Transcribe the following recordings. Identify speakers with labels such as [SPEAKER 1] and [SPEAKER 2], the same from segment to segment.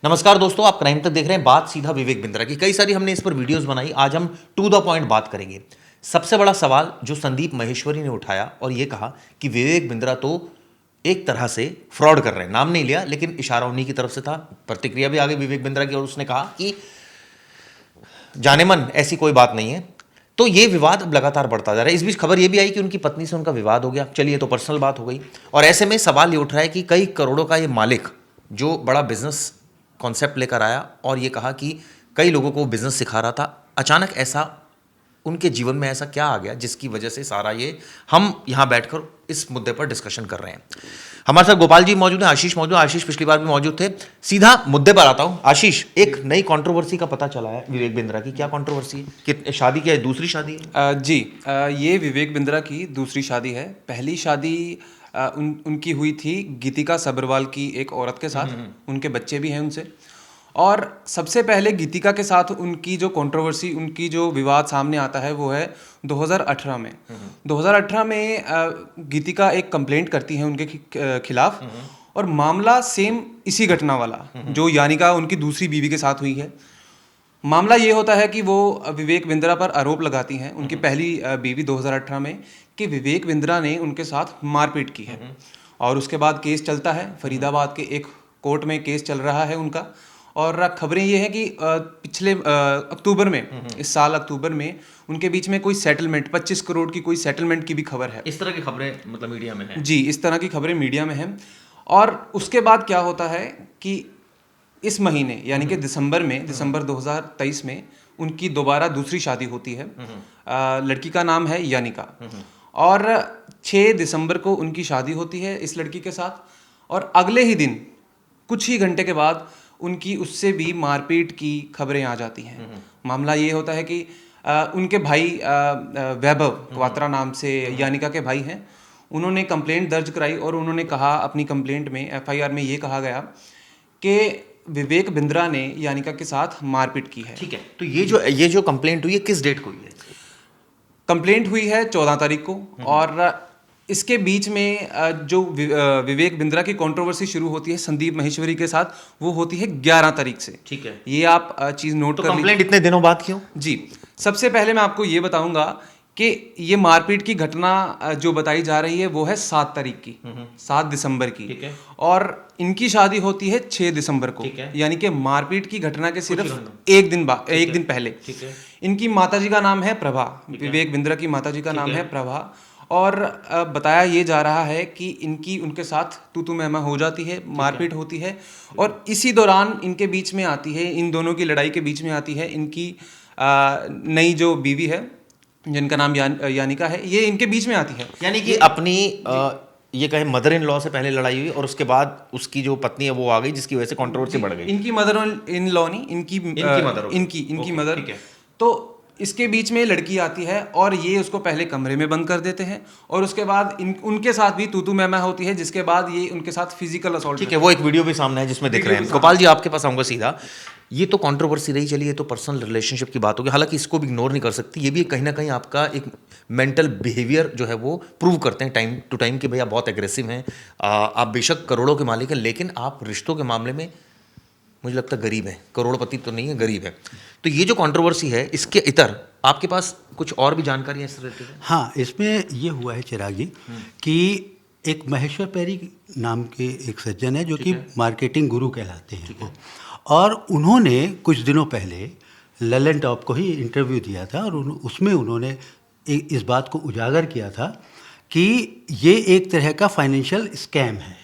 [SPEAKER 1] नमस्कार दोस्तों, आप क्राइम तक देख रहे हैं। बात सीधा विवेक बिंद्रा की। कई सारी हमने इस पर वीडियोस बनाई। आज हम टू द पॉइंट बात करेंगे। सबसे बड़ा सवाल जो संदीप माहेश्वरी ने उठाया और यह कहा कि विवेक बिंद्रा तो एक तरह से फ्रॉड कर रहे हैं। नाम नहीं लिया, लेकिन इशारा उन्हीं की तरफ से था। प्रतिक्रिया भी आ गई विवेक बिंद्रा की और उसने कहा कि जाने मन ऐसी कोई बात नहीं है। तो ये विवाद अब लगातार बढ़ता जा रहा है। इस बीच खबर ये भी आई कि उनकी पत्नी से उनका विवाद हो गया। चलिए, तो पर्सनल बात हो गई। और ऐसे में सवाल ये उठ रहा है कि कई करोड़ों का ये मालिक जो बड़ा बिजनेस कॉन्सेप्ट लेकर आया और ये कहा कि कई लोगों को बिजनेस सिखा रहा था, अचानक ऐसा उनके जीवन में ऐसा क्या आ गया जिसकी वजह से सारा ये हम यहाँ बैठकर इस मुद्दे पर डिस्कशन कर रहे हैं। हमारे साथ गोपाल जी मौजूद हैं, आशीष मौजूद है। आशीष पिछली बार भी मौजूद थे। सीधा मुद्दे पर आता हूँ। आशीष, एक नई कंट्रोवर्सी का पता चला है विवेक बिंद्रा की। क्या कंट्रोवर्सी है? कि शादी क्या है? दूसरी शादी है?
[SPEAKER 2] ये विवेक बिंद्रा की दूसरी शादी है। पहली शादी उनकी हुई थी गीतिका सब्रवाल की एक औरत के साथ। उनके बच्चे भी हैं उनसे। और सबसे पहले गीतिका के साथ उनकी जो कंट्रोवर्सी, उनकी जो विवाद सामने आता है वो है 2018 में। 2018 में गीतिका एक कंप्लेंट करती है उनके खिलाफ, और मामला सेम इसी घटना वाला जो यानिका उनकी दूसरी बीवी के साथ हुई है। मामला ये होता है कि वो विवेक बिंद्रा पर आरोप लगाती हैं, उनकी पहली बीवी 2018 में, कि विवेक बिंद्रा ने उनके साथ मारपीट की है। और उसके बाद केस चलता है। फरीदाबाद के एक कोर्ट में केस चल रहा है उनका। और खबरें ये हैं कि पिछले अक्टूबर में, इस साल अक्टूबर में उनके बीच में कोई सेटलमेंट, 25 करोड़ की कोई सेटलमेंट की भी खबर है।
[SPEAKER 1] इस तरह की खबरें मतलब मीडिया में है?
[SPEAKER 2] जी, इस तरह की खबरें मीडिया में हैं। और उसके बाद क्या होता है कि इस महीने यानी कि दिसंबर 2023 में उनकी दोबारा दूसरी शादी होती है। लड़की का नाम है यानिका। और 6 दिसंबर को उनकी शादी होती है इस लड़की के साथ। और अगले ही दिन, कुछ ही घंटे के बाद, उनकी उससे भी मारपीट की खबरें आ जाती हैं। मामला ये होता है कि उनके भाई वैभव क्वात्रा नाम से यानिका के भाई हैं। उन्होंने कंप्लेंट दर्ज कराई और उन्होंने कहा, अपनी कंप्लेंट में, एफआईआर में ये कहा गया कि विवेक बिंद्रा ने यानिका के साथ मारपीट की है।
[SPEAKER 1] ठीक है, तो ये जो कंप्लेंट हुई है किस डेट को हुई है?
[SPEAKER 2] कंप्लेंट हुई है 14 तारीख को। और इसके बीच में जो विवेक बिंद्रा की कंट्रोवर्सी शुरू होती है संदीप माहेश्वरी के साथ, वो होती है 11 तारीख से।
[SPEAKER 1] ठीक है,
[SPEAKER 2] ये आप चीज़ नोट
[SPEAKER 1] तो
[SPEAKER 2] कर लीजिए।
[SPEAKER 1] कंप्लेंट इतने दिनों बाद क्यों?
[SPEAKER 2] जी, सबसे पहले मैं आपको ये बताऊंगा कि ये मारपीट की घटना जो बताई जा रही है वो है 7 तारीख की, 7 दिसंबर की।
[SPEAKER 1] ठीक है।
[SPEAKER 2] और इनकी शादी होती है 6 दिसंबर को।
[SPEAKER 1] ठीक है।
[SPEAKER 2] यानी कि मारपीट की घटना के सिर्फ एक दिन पहले।
[SPEAKER 1] ठीक है।
[SPEAKER 2] इनकी माताजी का नाम है प्रभा। विवेक बिंद्रा की माताजी का नाम है प्रभा। और बताया ये जा रहा है कि इनकी उनके साथ तू मैं हो जाती है, मारपीट होती है। और इसी दौरान इनके बीच में आती है, इन दोनों की लड़ाई के बीच में आती है इनकी नई जो बीवी है, जिनका नाम यानिका है। ये इनके बीच में आती है।
[SPEAKER 1] यानी कि अपनी ये कहे मदर इन लॉ से पहले लड़ाई हुई और उसके बाद उसकी जो पत्नी है वो आ गई, जिसकी वजह से कंट्रोवर्सी बढ़ गई।
[SPEAKER 2] इनकी मदर इन लॉ नहीं, इनकी मदर। तो इसके बीच में लड़की आती है और ये उसको पहले कमरे में बंद कर देते हैं। और उसके बाद उनके साथ भी तू मैं होती है, जिसके बाद ये उनके साथ फिजिकल असॉल्ट।
[SPEAKER 1] ठीक है, वो एक वीडियो भी सामने है जिसमें दिख रहे हैं। गोपाल जी, आपके पास आऊंगा सीधा। ये तो कंट्रोवर्सी रही, चलिए, ये तो पर्सनल रिलेशनशिप की बात होगी। हालांकि इसको भी इग्नोर नहीं कर सकती। ये भी कहीं ना कहीं आपका एक मेंटल बिहेवियर जो है वो प्रूव करते हैं टाइम टू टाइम कि भैया बहुत एग्रेसिव हैं। आप बेशक करोड़ों के मालिक हैं, लेकिन आप रिश्तों के मामले में मुझे लगता है गरीब है। करोड़पति तो नहीं है, गरीब है। तो ये जो कंट्रोवर्सी है, इसके इतर आपके पास कुछ और भी जानकारी है इस रिलेटेड?
[SPEAKER 3] हाँ, इसमें ये हुआ है चिराग जी कि एक महेश्वर पैरी नाम के एक सज्जन है जो कि मार्केटिंग गुरु कहलाते हैं वो। और उन्होंने कुछ दिनों पहले ललन टॉप को ही इंटरव्यू दिया था और उसमें उन्होंने इस बात को उजागर किया था कि ये एक तरह का फाइनेंशियल स्कैम है।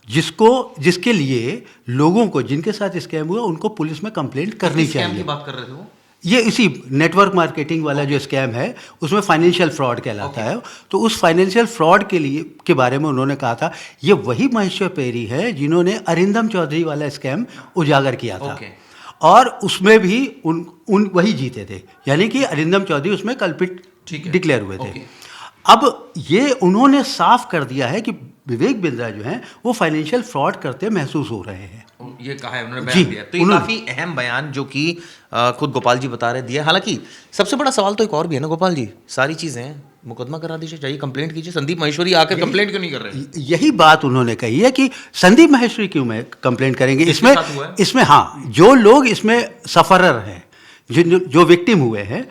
[SPEAKER 3] जिसके लिए लोगों को, जिनके साथ स्कैम हुआ, उनको पुलिस में कंप्लेंट करनी चाहिए।
[SPEAKER 1] स्कैम की बात कर रहे थे वो?
[SPEAKER 3] ये इसी नेटवर्क मार्केटिंग वाला जो स्कैम है उसमें फाइनेंशियल फ्रॉड कहलाता है। तो उस फाइनेंशियल फ्रॉड के बारे में उन्होंने कहा था, ये वही महेश्वर पैरी है जिन्होंने अरिंदम चौधरी वाला स्कैम उजागर किया था। और उसमें भी वही जीते थे, यानी कि अरिंदम चौधरी उसमें कल्पिट डिक्लेयर हुए थे। अब ये उन्होंने साफ कर दिया है कि विवेक बिंद्रा जो हैं वो फाइनेंशियल फ्रॉड करते महसूस हो रहे हैं।
[SPEAKER 1] ये कहा है उन्होंने,
[SPEAKER 3] जी,
[SPEAKER 1] बयान दिया। तो ये
[SPEAKER 3] उन्होंने-
[SPEAKER 1] काफी अहम बयान जो कि खुद गोपाल जी बता रहे दिया। हालांकि सबसे बड़ा सवाल तो एक और भी है ना गोपाल जी, सारी चीजें हैं, मुकदमा करा दीजिए, चाहिए कंप्लेंट कीजिए। संदीप माहेश्वरी आकर कंप्लेंट क्यों नहीं कर रहे?
[SPEAKER 3] यही बात उन्होंने कही है कि संदीप माहेश्वरी क्यों में कंप्लेंट करेंगे
[SPEAKER 1] किसके
[SPEAKER 3] इसमें।
[SPEAKER 1] साथ हुआ है?
[SPEAKER 3] इसमें हाँ, जो लोग इसमें सफरर हैं, जो विक्टिम हुए हैं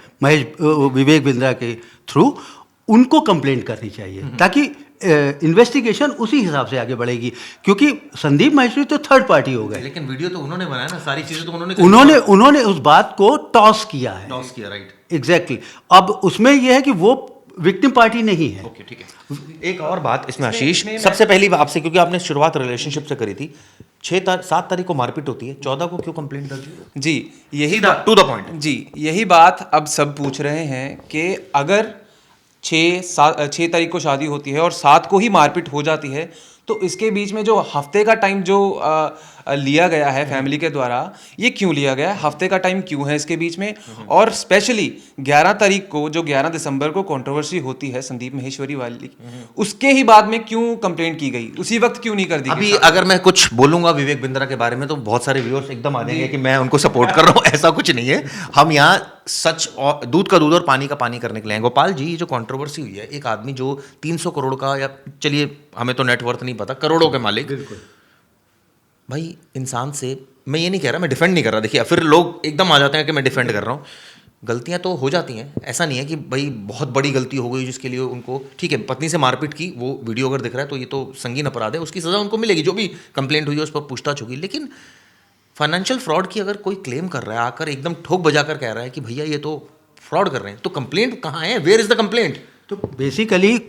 [SPEAKER 3] विवेक बिंद्रा के थ्रू, उनको कंप्लेंट करनी चाहिए ताकि इन्वेस्टिगेशन उसी हिसाब से आगे बढ़ेगी, क्योंकि संदीप माहेश्वरी तो थर्ड पार्टी हो गए।
[SPEAKER 1] लेकिन वीडियो तो उन्होंने बनाया ना, सारी चीजें तो
[SPEAKER 3] उन्होंने उस बात को टॉस किया है।
[SPEAKER 1] टॉस किया, राइट।
[SPEAKER 3] एग्जैक्टली। अब उसमें यह है कि वो विक्टिम पार्टी नहीं है।
[SPEAKER 1] ओके, ठीक है। एक और बात इसमें आशीष, सबसे पहली बात आपसे, क्योंकि आपने शुरुआत रिलेशनशिप से करी थी, 7 तारीख को मारपीट होती है, 14 को क्यों कंप्लेंट दर्ज हुई?
[SPEAKER 2] जी, यही
[SPEAKER 1] टू द पॉइंट।
[SPEAKER 2] जी, यही बात अब सब पूछ रहे हैं कि अगर 6 तारीख को शादी होती है और 7 को ही मारपीट हो जाती है, तो इसके बीच में जो हफ्ते का टाइम जो लिया गया है फैमिली के द्वारा, ये क्यों लिया गया है? हफ्ते का टाइम क्यों है इसके बीच में? और स्पेशली 11 तारीख को, जो 11 दिसंबर को कंट्रोवर्सी होती है संदीप माहेश्वरी वाली, उसके ही बाद में क्यों कंप्लेंट की गई? उसी वक्त क्यों नहीं कर दी
[SPEAKER 1] अभी
[SPEAKER 2] गई?
[SPEAKER 1] अगर मैं कुछ बोलूंगा विवेक बिंद्रा के बारे में तो बहुत सारे व्यूअर्स एकदम आ जाएंगे कि मैं उनको सपोर्ट कर रहा हूँ। ऐसा कुछ नहीं है, हम यहाँ सच और दूध का दूध और पानी का पानी करने के लिए हैं। गोपाल जी, ये जो कंट्रोवर्सी हुई है, एक आदमी जो 300 करोड़ का, या चलिए हमें तो नेटवर्थ नहीं पता, करोड़ों के मालिक, भाई इंसान से, मैं ये नहीं कह रहा, मैं डिफेंड नहीं कर रहा, देखिए फिर लोग एकदम आ जाते हैं कि मैं डिफेंड कर रहा हूँ। गलतियां तो हो जाती हैं, ऐसा नहीं है कि भाई बहुत बड़ी गलती हो गई जिसके लिए उनको, ठीक है, पत्नी से मारपीट की, वो वीडियो अगर दिख रहा है तो ये तो संगीन अपराध है, उसकी सज़ा उनको मिलेगी, जो भी कंप्लेंट हुई है उस पर पूछताछ होगी। लेकिन फाइनेंशियल फ्रॉड की अगर कोई क्लेम कर रहा है, आकर एकदम ठोक बजाकर कह रहा है कि भैया ये तो फ्रॉड कर रहे हैं, तो कंप्लेंट कहाँ है? Where is the complaint?
[SPEAKER 3] तो बेसिकली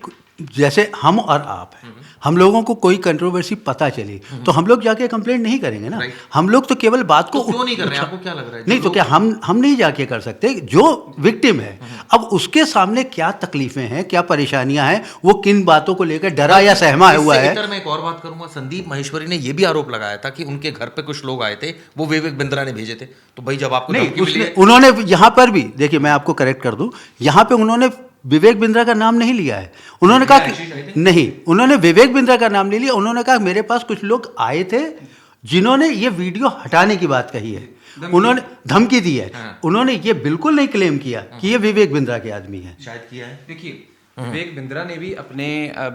[SPEAKER 3] जैसे हम और आप हैं, हम लोगों को कोई कंट्रोवर्सी पता चली तो हम लोग जाके कंप्लेंट नहीं करेंगे ना। हम लोग तो केवल बात को
[SPEAKER 1] क्यों नहीं कर रहे हैं? आपको क्या लग रहा है?
[SPEAKER 3] नहीं तो क्या हम नहीं जाके कर सकते? जो विक्टिम है, अब उसके सामने क्या तकलीफें हैं, क्या परेशानियां हैं, वो किन बातों को लेकर डरा या सहमा हुआ है।
[SPEAKER 1] मैं एक और बात करूंगा, संदीप माहेश्वरी ने यह भी आरोप लगाया था कि उनके घर पे कुछ लोग आए थे, वो विवेक बिंद्रा ने भेजे थे। तो भाई जब आपको
[SPEAKER 3] नहीं, उन्होंने यहाँ पर भी, देखिए मैं आपको करेक्ट कर दूं, यहाँ पे उन्होंने विवेक बिंद्रा का नाम नहीं लिया है। उन्होंने कहा कि नहीं, उन्होंने विवेक बिंद्रा का नाम नहीं लिया। उन्होंने कहा मेरे पास कुछ लोग आए थे जिन्होंने ये वीडियो हटाने की बात कही है, उन्होंने धमकी दी है। उन्होंने ये बिल्कुल नहीं क्लेम किया कि ये विवेक बिंद्रा के आदमी है।
[SPEAKER 1] शायद किया है।
[SPEAKER 2] देखिए, विवेक बिंद्रा ने भी अपने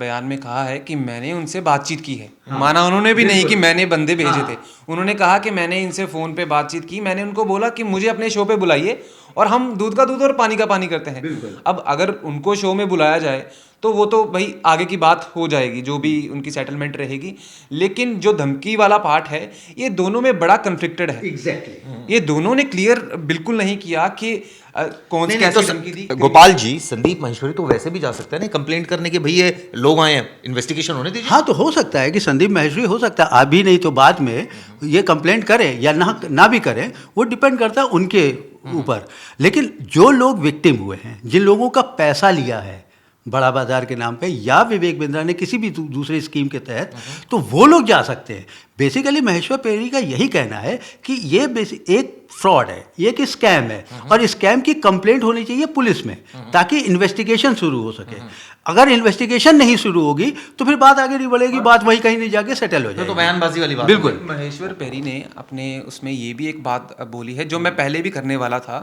[SPEAKER 2] बयान में कहा है कि मैंने उनसे बातचीत की है। माना उन्होंने भी नहीं कि मैंने बंदे भेजे थे। उन्होंने कहा कि मैंने इनसे फ़ोन पे बातचीत की, मैंने उनको बोला कि मुझे अपने शो पे बुलाइए और हम दूध का दूध और पानी का पानी करते हैं। अब अगर उनको शो में बुलाया जाए तो वो तो भाई आगे की बात हो जाएगी, जो भी उनकी सेटलमेंट रहेगी। लेकिन जो धमकी वाला पार्ट है, ये दोनों में बड़ा कन्फ्लिक्टेड है।
[SPEAKER 3] एग्जैक्टली।
[SPEAKER 2] ये दोनों ने क्लियर बिल्कुल नहीं किया कि कौन सी कैसी धमकी दी।
[SPEAKER 1] गोपाल जी, संदीप माहेश्वरी तो वैसे भी जा सकता है ना कंप्लेंट करने के, भाई ये लोग आए हैं, इन्वेस्टिगेशन होने दीजिए।
[SPEAKER 3] हाँ, तो हो सकता है कि संदीप माहेश्वरी, हो सकता है अभी नहीं तो बाद में ये कंप्लेंट करें या ना भी करें, वो डिपेंड करता है उनके ऊपर। लेकिन जो लोग विक्टिम हुए हैं, जिन लोगों का पैसा लिया है बड़ा बाजार के नाम पे या विवेक बिंद्रा ने किसी भी दूसरे स्कीम के तहत, तो वो लोग जा सकते हैं। बेसिकली महेश्वर पेरी का यही कहना है कि ये एक फ्रॉड है, ये एक स्कैम है, और स्कैम की कंप्लेंट होनी चाहिए पुलिस में ताकि इन्वेस्टिगेशन शुरू हो सके। अगर इन्वेस्टिगेशन नहीं शुरू होगी तो फिर बात आगे नहीं बढ़ेगी, बात वहीं कहीं नहीं जाके सेटल हो जाएगी।
[SPEAKER 1] तो बयानबाजी वाली बात।
[SPEAKER 3] बिल्कुल।
[SPEAKER 2] महेश्वर पेरी ने अपने उसमें ये भी एक बात बोली है जो मैं पहले भी करने वाला था,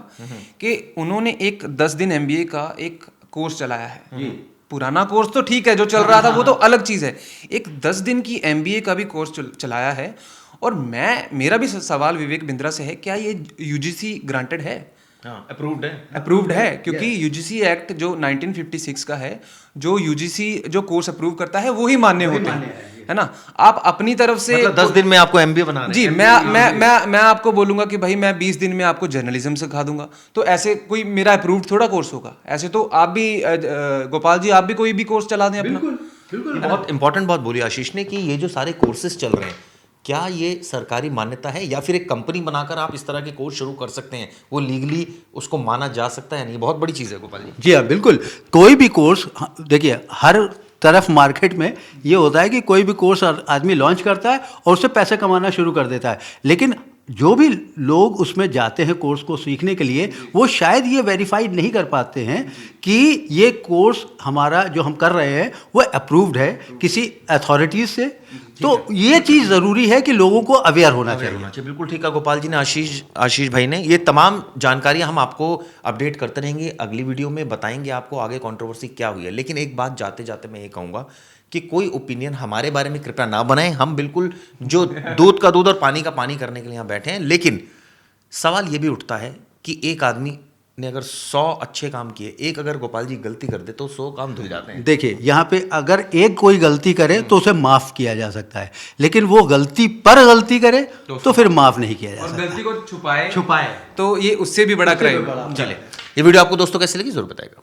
[SPEAKER 2] कि उन्होंने एक 10 दिन MBA का एक कोर्स चलाया है। पुराना कोर्स तो ठीक है, जो चल रहा था वो तो अलग चीज़ है। एक 10 दिन की MBA का भी कोर्स चलाया है। और मेरा भी सवाल विवेक बिंद्रा से है, क्या ये UGC ग्रांटेड है?
[SPEAKER 1] अप्रूव्ड है?
[SPEAKER 2] अप्रूव्ड है, क्योंकि UGC एक्ट जो 1956 का है, जो UGC जो कोर्स अप्रूव करता है वो ही मान्य होता है ना। आप अपनी तरफ से
[SPEAKER 1] मतलब 10 दिन में आपको MBA बना रहे हैं?
[SPEAKER 2] जी, मैं आपको बोलूंगा कि भाई मैं 20 दिन में आपको जर्नलिज्म सिखा दूंगा, तो ऐसे कोई मेरा अप्रूव्ड थोड़ा कोर्स होगा। ऐसे तो आप भी गोपाल जी, आप भी कोई भी कोर्स चला दें अपना।
[SPEAKER 1] ये बहुत इंपॉर्टेंट बात बोली आशीष ने कि ये जो सारे कोर्सेज चल रहे हैं, क्या ये सरकारी मान्यता है या फिर एक कंपनी बनाकर आप इस तरह के कोर्स शुरू कर सकते हैं? वो लीगली उसको माना जा सकता है? नहीं, बहुत बड़ी चीज़ है गोपाल जी।
[SPEAKER 3] जी हाँ, बिल्कुल। कोई भी कोर्स, देखिए हर तरफ मार्केट में ये होता है कि कोई भी कोर्स आदमी लॉन्च करता है और उससे पैसे कमाना शुरू कर देता है। लेकिन जो भी लोग उसमें जाते हैं कोर्स को सीखने के लिए, वो शायद ये वेरीफाइड नहीं कर पाते हैं कि ये कोर्स हमारा जो हम कर रहे हैं वो अप्रूव्ड है किसी अथॉरिटीज़ से तो ये चीज़ ज़रूरी है कि लोगों को अवेयर होना चाहिए।
[SPEAKER 1] बिल्कुल ठीक है गोपाल जी ने, आशीष भाई ने। ये तमाम जानकारियां हम आपको अपडेट करते रहेंगे, अगली वीडियो में बताएंगे आपको आगे कंट्रोवर्सी क्या हुई है। लेकिन एक बात जाते जाते मैं ये कहूँगा कि कोई ओपिनियन हमारे बारे में कृपया ना बनाएं। हम बिल्कुल जो दूध का दूध और पानी का पानी करने के लिए यहाँ बैठे हैं। लेकिन सवाल ये भी उठता है कि एक आदमी ने अगर 100 अच्छे काम किए, एक अगर गोपाल जी गलती कर दे तो 100 काम धुल जाते हैं।
[SPEAKER 3] देखिए यहाँ पे अगर एक कोई गलती करे तो उसे माफ किया जा सकता है, लेकिन वो गलती पर गलती करे तो फिर माफ नहीं किया जा
[SPEAKER 2] और
[SPEAKER 3] सकता।
[SPEAKER 2] गलती को छुपाए
[SPEAKER 3] छुपाए
[SPEAKER 2] तो ये उससे भी बड़ा क्राइम।
[SPEAKER 1] चलिए, ये वीडियो आपको दोस्तों कैसी लगी जरूर बताएगा।